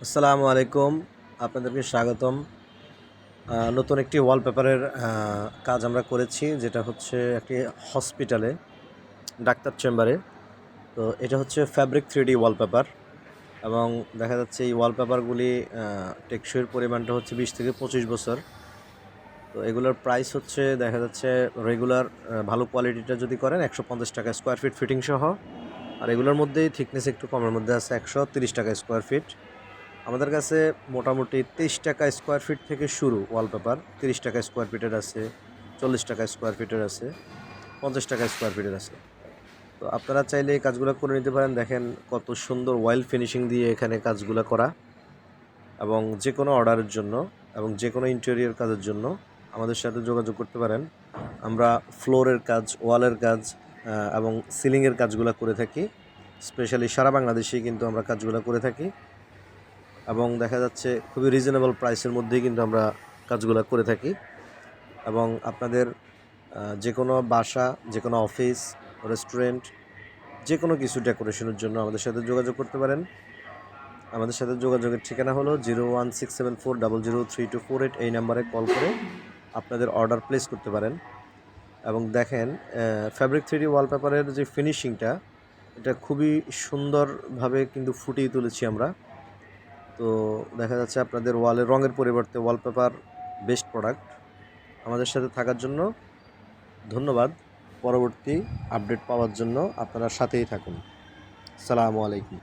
আসসালামু আলাইকুম। আপনাদেরকে স্বাগতম। নতুন একটি ওয়ালপেপারের কাজ আমরা করেছি, যেটা হচ্ছে একটি হসপিটালে, ডাক্তার চেম্বারে। তো এটা হচ্ছে ফ্যাব্রিক 3D ওয়ালপেপার, এবং দেখা যাচ্ছে এই ওয়ালপেপারগুলি টেকসইয়ের পরিমাণটা হচ্ছে 20 থেকে 25 বছর। তো এগুলোর প্রাইস হচ্ছে দেখা যাচ্ছে রেগুলার ভালো কোয়ালিটিটা যদি করেন 150 টাকা স্কোয়ার ফিট ফিটিং সহ, আর এগুলোর মধ্যেই থিকনেস একটু কমের মধ্যে আছে 130 টাকা স্কোয়ার ফিট। আমাদের কাছে মোটামুটি 23 টাকা স্কোয়ার ফিট থেকে শুরু ওয়ালপেপার, 30 টাকা স্কোয়ার ফিটের আছে, 40 টাকা স্কোয়ার ফিটের আছে, 50 টাকা স্কোয়ার ফিটের আছে। তো আপনারা চাইলে এই কাজগুলো করে নিতে পারেন। দেখেন কত সুন্দর ওয়াইল ফিনিশিং দিয়ে এখানে কাজগুলো করা, এবং যে কোনো অর্ডারের জন্য এবং যে কোনো ইন্টেরিয়র কাজের জন্য আমাদের সাথে যোগাযোগ করতে পারেন। আমরা ফ্লোরের কাজ, ওয়ালের কাজ এবং সিলিংয়ের কাজগুলো করে থাকি। স্পেশালি সারা বাংলাদেশেই কিন্তু আমরা কাজগুলো করে থাকি, এবং দেখা যাচ্ছে খুবই রিজনেবল প্রাইসের মধ্যেই কিন্তু আমরা কাজগুলো করে থাকি। এবং আপনাদের যে কোনো বাসা, যে কোনো অফিস, রেস্টুরেন্ট, যে কোনো কিছু ডেকোরেশনের জন্য আমাদের সাথে যোগাযোগ করতে পারেন। আমাদের সাথে যোগাযোগের ঠিকানা হলো 01674003248। এই নাম্বারে কল করে আপনাদের অর্ডার প্লেস করতে পারেন। এবং দেখেন ফ্যাব্রিক 3D ওয়ালপেপারের যে ফিনিশিংটা, এটা খুবই সুন্দরভাবে কিন্তু ফুটিয়ে তুলেছি আমরা। তো দেখা যাচ্ছে আপনাদের ওয়ালের রঙের পরিবর্তে ওয়ালপেপার বেস্ট প্রোডাক্ট। আমাদের সাথে থাকার জন্য ধন্যবাদ। পরবর্তী আপডেট পাওয়ার জন্য আপনারা সাথেই থাকুন। আসসালামু আলাইকুম।